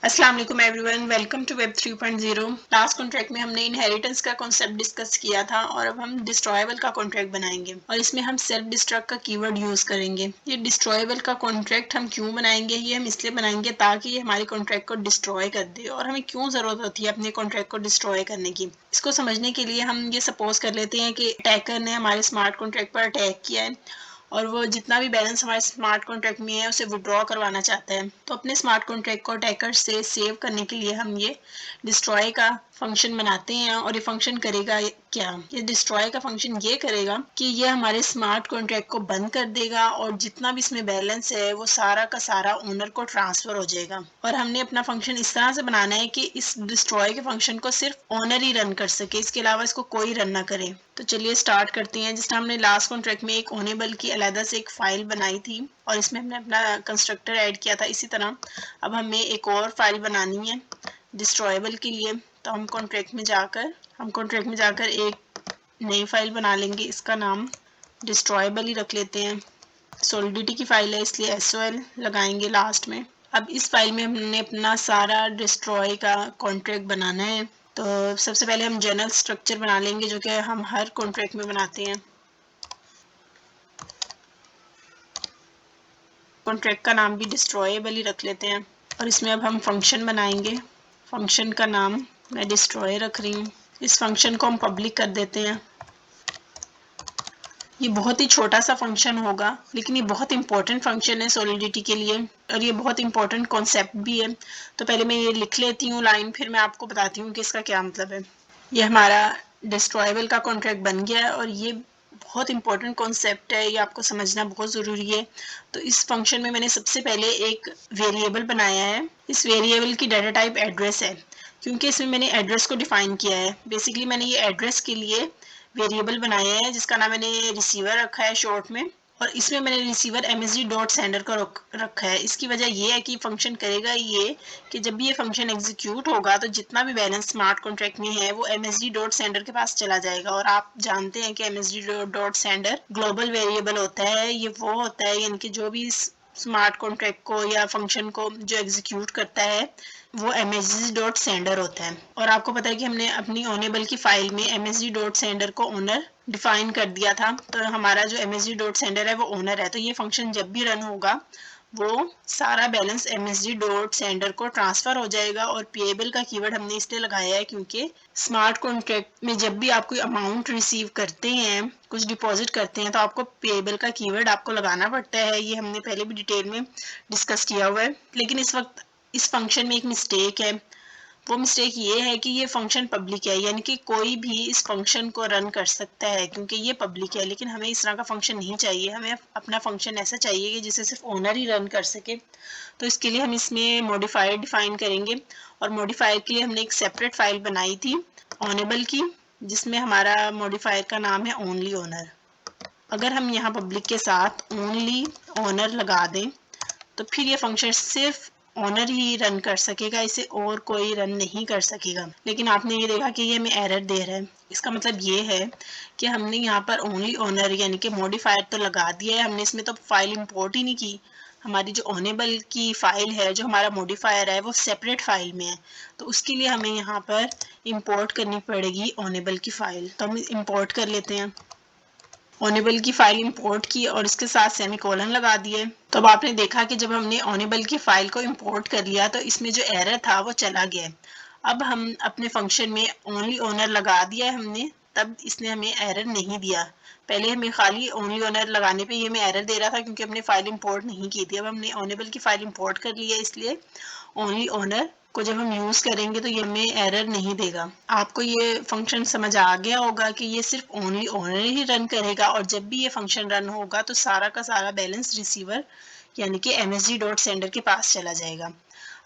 अस्सलाम वालेकुम everyone, welcome to web 3.0। Last contract में हमने इनहेरिटेंस का कॉन्सेप्ट डिस्कस किया था और अब हम डिस्ट्रॉयबल का कॉन्ट्रैक्ट बनाएंगे और इसमें हम सेल्फ डिस्ट्रक्ट का कीवर्ड यूज करेंगे। ये डिस्ट्रॉयबल का कॉन्ट्रैक्ट हम क्यों बनाएंगे, ये हम इसलिए बनाएंगे ताकि ये हमारे कॉन्ट्रैक्ट को डिस्ट्रॉय कर दे। और हमें क्यों जरूरत होती है अपने कॉन्ट्रैक्ट को डिस्ट्रॉय करने की, इसको समझने के लिए हम ये सपोज कर लेते हैं कि अटैकर ने हमारे स्मार्ट कॉन्ट्रैक्ट पर अटैक किया है और वो जितना भी बैलेंस हमारे स्मार्ट कॉन्ट्रैक्ट में है उसे विड्रॉ करवाना चाहता है। तो अपने स्मार्ट कॉन्ट्रैक्ट को अटैकर से सेव करने के लिए हम ये डिस्ट्रॉय का फंक्शन बनाते हैं। और ये फंक्शन करेगा क्या, ये डिस्ट्रॉय का फंक्शन ये करेगा कि ये हमारे स्मार्ट कॉन्ट्रैक्ट को बंद कर देगा और जितना भी इसमें बैलेंस है वो सारा का सारा ओनर को ट्रांसफर हो जाएगा। और हमने अपना फंक्शन इस तरह से बनाना है कि इस डिस्ट्रॉय के फंक्शन को सिर्फ ओनर ही रन कर सके, इसके अलावा इसको कोई रन ना करे। तो चलिए स्टार्ट करते हैं। जिस तरह हमने लास्ट कॉन्ट्रैक्ट में एक ओनेबल की अलग से एक फाइल बनाई थी और इसमें हमने अपना कंस्ट्रक्टर ऐड किया था, इसी तरह अब हमें एक और फाइल बनानी है डिस्ट्रॉयबल के लिए। तो हम कॉन्ट्रैक्ट में जाकर एक नई फाइल बना लेंगे, इसका नाम डिस्ट्रॉयबल ही रख लेते हैं। सॉलिडिटी की फाइल है इसलिए SOL लगाएंगे लास्ट में। अब इस फाइल में हमने अपना सारा डिस्ट्रॉय का कॉन्ट्रैक्ट बनाना है। तो सबसे पहले हम जनरल स्ट्रक्चर बना लेंगे जो कि हम हर कॉन्ट्रैक्ट में बनाते हैं। कॉन्ट्रैक्ट का नाम भी डिस्ट्रॉयबल ही रख लेते हैं और इसमें अब हम फंक्शन बनाएंगे। फंक्शन का नाम मैं डिस्ट्रॉय रख रही हूँ। इस फंक्शन को हम पब्लिक कर देते हैं। ये बहुत ही छोटा सा फंक्शन होगा लेकिन ये बहुत इंपॉर्टेंट फंक्शन है सॉलिडिटी के लिए और ये बहुत इंपॉर्टेंट कॉन्सेप्ट भी है। तो पहले मैं ये लिख लेती हूँ लाइन, फिर मैं आपको बताती हूँ कि इसका क्या मतलब है। ये हमारा डिस्ट्रॉयबल का कॉन्ट्रैक्ट बन गया है और ये बहुत इंपॉर्टेंट कॉन्सेप्ट है, ये आपको समझना बहुत ज़रूरी है। तो इस फंक्शन में मैंने सबसे पहले एक वेरिएबल बनाया है। इस वेरिएबल की डाटा टाइप एड्रेस है क्योंकि इसमें मैंने एड्रेस को डिफाइन किया है। बेसिकली मैंने ये एड्रेस के लिए वेरिएबल बनाया है जिसका नाम मैंने रिसीवर रखा है शॉर्ट में, और इसमें मैंने रिसीवर msg.sender को रखा है। इसकी वजह ये है कि फंक्शन करेगा ये कि जब भी ये फंक्शन एग्जीक्यूट होगा तो जितना भी बैलेंस स्मार्ट कॉन्ट्रैक्ट में है वो msg.sender के पास चला जाएगा। और आप जानते हैं कि msg.sender ग्लोबल वेरिएबल होता है, ये वो होता है यानी कि जो भी स्मार्ट कॉन्ट्रैक्ट को या फंक्शन को जो एग्जीक्यूट करता है वो msg.sender होता है। और आपको पता है कि हमने अपनी ओनेबल की फाइल में msg.sender को ओनर डिफाइन कर दिया था, तो हमारा जो msg.sender है वो ओनर है। तो ये फंक्शन जब भी रन होगा वो सारा बैलेंस msg.sender को ट्रांसफर हो जाएगा। और पेएबल का कीवर्ड हमने इसलिए लगाया है क्योंकि स्मार्ट कॉन्ट्रैक्ट में जब भी आप कोई अमाउंट रिसीव करते हैं, कुछ डिपॉजिट करते हैं, तो आपको पेएबल का कीवर्ड आपको लगाना पड़ता है। ये हमने पहले भी डिटेल में डिस्कस किया हुआ है। लेकिन इस वक्त इस फंक्शन में एक मिस्टेक है। वो मिस्टेक ये है कि ये फंक्शन पब्लिक है, यानी कि कोई भी इस फंक्शन को रन कर सकता है क्योंकि ये पब्लिक है। लेकिन हमें इस तरह का फंक्शन नहीं चाहिए, हमें अपना फंक्शन ऐसा चाहिए कि जिसे सिर्फ ओनर ही रन कर सके। तो इसके लिए हम इसमें मॉडिफायर डिफाइन करेंगे और मॉडिफायर के लिए हमने एक सेपरेट फाइल बनाई थी ऑनेबल की जिसमें हमारा मॉडिफायर का नाम है ओनली ओनर। अगर हम यहाँ पब्लिक के साथ ओनली ओनर लगा दें तो फिर ये फंक्शन सिर्फ ओनर ही रन कर सकेगा, इसे और कोई रन नहीं कर सकेगा। लेकिन आपने ये देखा कि ये हमें एरर दे रहा है। इसका मतलब ये है कि हमने यहाँ पर ओनली ओनर यानी कि मॉडिफायर तो लगा दिया है, हमने इसमें तो फाइल इंपोर्ट ही नहीं की। हमारी जो ओनेबल की फाइल है, जो हमारा मॉडिफायर है, वो सेपरेट फाइल में है। तो उसके लिए हमें यहाँ पर इंपोर्ट करनी पड़ेगी ओनेबल की फाइल। तो हम इंपोर्ट कर लेते हैं। ऑनेबल की फाइल इंपोर्ट की और इसके साथ सेमीकोलन लगा दिए। तो अब आपने देखा कि जब हमने ऑनेबल की फाइल को इंपोर्ट कर लिया तो इसमें जो एरर था वो चला गया। अब हम अपने फंक्शन में ओनली ओनर लगा दिया है हमने, तब इसने हमें एरर नहीं दिया। पहले हमें खाली ओनली ओनर लगाने पे ये हमें एरर दे रहा था क्योंकि हमने फाइल इंपोर्ट नहीं की थी। अब हमने ऑनेबल की फाइल इंपोर्ट कर ली है, इसलिए ओनली ओनर को जब हम यूज करेंगे तो ये हमें एरर नहीं देगा। आपको ये फंक्शन समझ आ गया होगा कि ये सिर्फ ओनली ओनर ही रन करेगा और जब भी ये फंक्शन रन होगा तो सारा का सारा बैलेंस रिसीवर यानी कि msg.sender के पास चला जाएगा।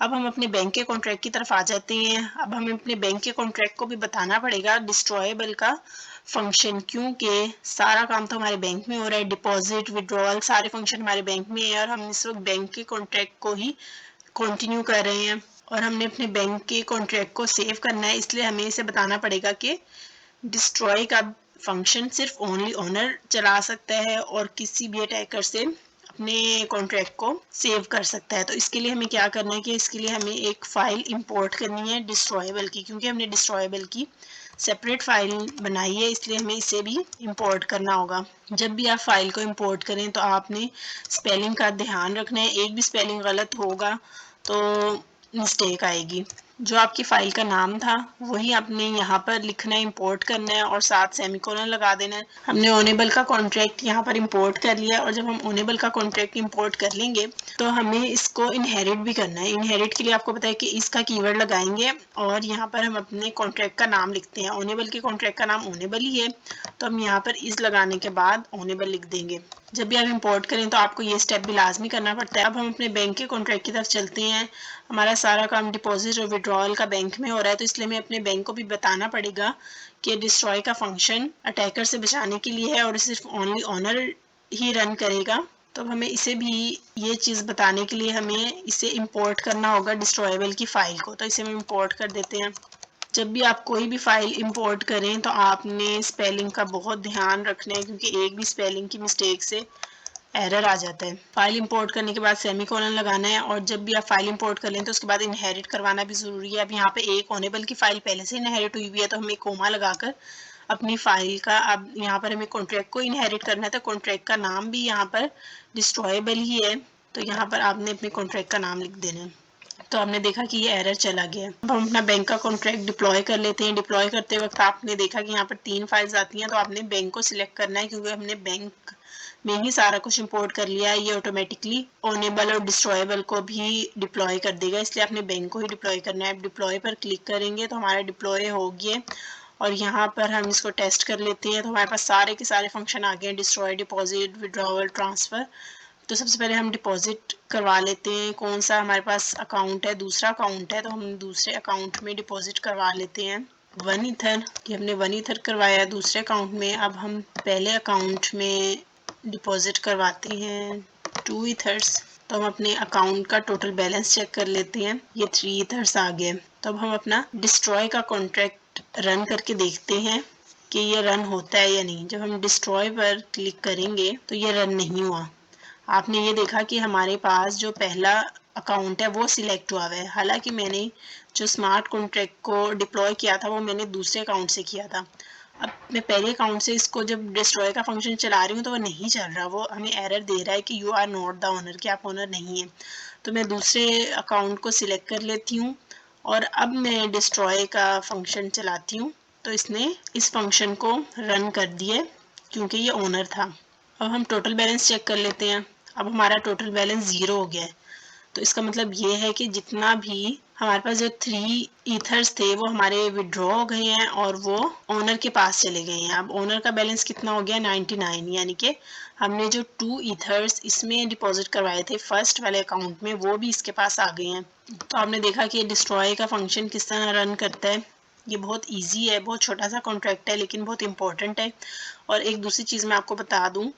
अब हम अपने बैंक के कॉन्ट्रैक्ट की तरफ आ जाते हैं। अब हमें अपने बैंक के कॉन्ट्रैक्ट को भी बताना पड़ेगा डिस्ट्रॉयबल का फंक्शन, क्योंकि सारा काम तो हमारे बैंक में हो रहा है। डिपॉजिट, विड्रॉल, सारे फंक्शन हमारे बैंक में है और हम इस वक्त बैंक के कॉन्ट्रैक्ट को ही कंटिन्यू कर रहे हैं और हमने अपने बैंक के कॉन्ट्रैक्ट को सेव करना है। इसलिए हमें इसे बताना पड़ेगा कि डिस्ट्रॉय का फंक्शन सिर्फ ओनली ओनर चला सकता है और किसी भी अटैकर से अपने कॉन्ट्रैक्ट को सेव कर सकता है। तो इसके लिए हमें क्या करना है कि इसके लिए हमें एक फ़ाइल इंपोर्ट करनी है डिस्ट्रॉयबल की, क्योंकि हमने डिस्ट्रॉयबल की सेपरेट फ़ाइल बनाई है, इसलिए हमें इसे भी इंपोर्ट करना होगा। जब भी आप फ़ाइल को इंपोर्ट करें तो आपने स्पेलिंग का ध्यान रखना है, एक भी स्पेलिंग गलत होगा तो मिस्टेक आएगी। जो आपकी फ़ाइल का नाम था वही आपने यहाँ पर लिखना है, इंपोर्ट करना है और साथ सेमीकोलन लगा देना है। हमने ओनेबल का कॉन्ट्रैक्ट यहाँ पर इंपोर्ट कर लिया और जब हम ओनेबल का कॉन्ट्रैक्ट इंपोर्ट कर लेंगे तो हमें इसको इनहेरिट भी करना है। इनहेरिट के लिए आपको पता है कि इसका कीवर्ड लगाएंगे और यहाँ पर हम अपने कॉन्ट्रैक्ट का नाम लिखते हैं। ओनेबल के कॉन्ट्रैक्ट का नाम ओनेबल ही है, तो हम यहाँ पर इस लगाने के बाद ओनेबल लिख देंगे। जब भी आप इंपोर्ट करें तो आपको ये स्टेप भी लाजमी करना पड़ता है। अब हम अपने बैंक के कॉन्ट्रैक्ट की तरफ चलते हैं। हमारा सारा काम डिपॉजिट और विड्रॉल का बैंक में हो रहा है, तो इसलिए हमें अपने बैंक को भी बताना पड़ेगा कि डिस्ट्रॉय का फंक्शन अटैकर से बचाने के लिए है और सिर्फ ओनली ओनर ही रन करेगा। तो हमें इसे भी ये चीज़ बताने के लिए हमें इसे इंपोर्ट करना होगा डिस्ट्रॉयबल की फ़ाइल को। तो इसे हम इंपोर्ट कर देते हैं। जब भी आप कोई भी फ़ाइल इंपोर्ट करें तो आपने स्पेलिंग का बहुत ध्यान रखना है, क्योंकि एक भी स्पेलिंग की मिस्टेक से एरर आ जाता है। फाइल इंपोर्ट करने के बाद सेमीकोलन लगाना है और जब भी आप फाइल इंपोर्ट कर लें तो उसके बाद इनहेरिट करवाना भी ज़रूरी है। अब यहाँ पे एक ओनेबल की फ़ाइल पहले से इनहेरिट हुई हुई है, तो हमें कोमा लगाकर अपनी फ़ाइल का अब यहाँ पर हमें कॉन्ट्रैक्ट को इनहेरिट करना है। तो कॉन्ट्रैक्ट का नाम भी यहाँ पर डिस्ट्रॉयबल ही है, तो यहाँ पर आपने अपने कॉन्ट्रैक्ट का नाम लिख देना है। तो आपने देखा कि ये एरर चला गया। अब हम अपना बैंक का कॉन्ट्रैक्ट डिप्लॉय कर लेते हैं। डिप्लॉय करते वक्त आपने देखा कि यहाँ पर 3 फाइल्स आती हैं, तो आपने बैंक को सिलेक्ट करना है, क्योंकि हमने बैंक में ही सारा कुछ इंपोर्ट कर लिया है। ये ऑटोमेटिकली ओनेबल और डिस्ट्रॉयबल को भी डिप्लॉय कर देगा, इसलिए आपने बैंक को ही डिप्लॉय करना है। डिप्लॉय पर क्लिक करेंगे तो हमारा डिप्लॉय हो गया और यहाँ पर हम इसको टेस्ट कर लेते हैं। तो हमारे पास सारे के सारे फंक्शन आ गए हैं, डिस्ट्रॉय, डिपॉजिट, विड्रॉवल, ट्रांसफ़र। तो सबसे पहले हम डिपॉजिट करवा लेते हैं। कौन सा हमारे पास अकाउंट है, दूसरा अकाउंट है, तो हम दूसरे अकाउंट में डिपॉजिट करवा लेते हैं। 1 ईथर कि हमने 1 ईथर करवाया दूसरे अकाउंट में। अब हम पहले अकाउंट में डिपॉजिट करवाते हैं 2 ईथर्स। तो हम अपने अकाउंट का टोटल बैलेंस चेक कर लेते हैं, ये 3 ईथर्स आ गए। तो अब हम अपना डिस्ट्रॉय का कॉन्ट्रैक्ट रन करके देखते हैं कि ये रन होता है या नहीं। जब हम डिस्ट्रॉय पर क्लिक करेंगे तो ये रन नहीं हुआ। आपने ये देखा कि हमारे पास जो पहला अकाउंट है वो सिलेक्ट हुआ है, हालांकि मैंने जो स्मार्ट कॉन्ट्रैक्ट को डिप्लॉय किया था वो मैंने दूसरे अकाउंट से किया था। अब मैं पहले अकाउंट से इसको जब डिस्ट्रॉय का फंक्शन चला रही हूँ तो वो नहीं चल रहा, वो हमें एरर दे रहा है कि you are not the owner, कि आप ओनर नहीं हैं। तो मैं दूसरे अकाउंट को सिलेक्ट कर लेती हूँ और अब मैं डिस्ट्रॉय का फंक्शन चलाती हूँ, तो इसने इस फंक्शन को रन कर दिया क्योंकि ये ओनर था। अब हम टोटल बैलेंस चेक कर लेते हैं। अब हमारा टोटल बैलेंस 0 हो गया है, तो इसका मतलब ये है कि जितना भी हमारे पास जो 3 ईथर्स थे वो हमारे विड्रॉ हो गए हैं और वो ओनर के पास चले गए हैं। अब ओनर का बैलेंस कितना हो गया, 99, यानी कि हमने जो 2 ईथर्स इसमें डिपॉजिट करवाए थे फर्स्ट वाले अकाउंट में वो भी इसके पास आ गए हैं। तो आपने देखा कि डिस्ट्रॉय का फंक्शन किस तरह रन करता है। ये बहुत ईजी है, बहुत छोटा सा कॉन्ट्रैक्ट है लेकिन बहुत इंपॉर्टेंट है। और एक दूसरी चीज़ मैं आपको बता दूं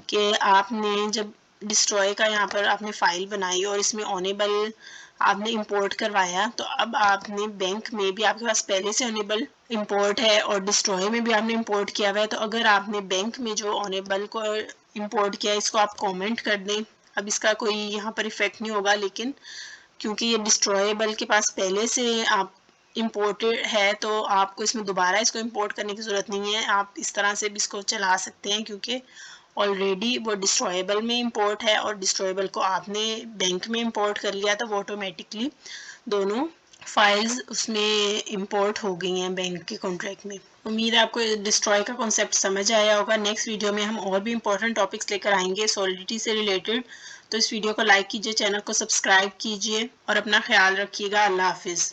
कि आपने जब डिस्ट्रॉय का यहाँ पर आपने फाइल बनाई और इसमें ओनेबल आपने इंपोर्ट करवाया, तो अब आपने बैंक में भी आपके पास पहले से ओनेबल इंपोर्ट है और डिस्ट्रॉय में भी आपने इंपोर्ट किया हुआ है। तो अगर आपने बैंक में जो ओनेबल को इंपोर्ट किया है इसको आप कमेंट कर दें। अब इसका कोई यहाँ पर इफेक्ट नहीं होगा, लेकिन क्योंकि ये डिस्ट्रॉयबल के पास पहले से आप इम्पोर्टेड है तो आपको इसमें दोबारा इसको इंपोर्ट करने की ज़रूरत नहीं है। आप इस तरह से भी इसको चला सकते हैं क्योंकि ऑलरेडी वो डिस्ट्रॉयबल में इंपोर्ट है और डिस्ट्रॉयबल को आपने बैंक में इंपोर्ट कर लिया, तो वो ऑटोमेटिकली दोनों फाइल्स उसमें इंपोर्ट हो गई हैं बैंक के कॉन्ट्रैक्ट में। उम्मीद है आपको डिस्ट्रॉय का कॉन्सेप्ट समझ आया होगा। नेक्स्ट वीडियो में हम और भी इंपॉर्टेंट टॉपिक्स लेकर आएंगे सॉलिडिटी से रिलेटेड। तो इस वीडियो को लाइक कीजिए, चैनल को सब्सक्राइब कीजिए और अपना ख्याल रखिएगा। अल्लाह हाफिज़।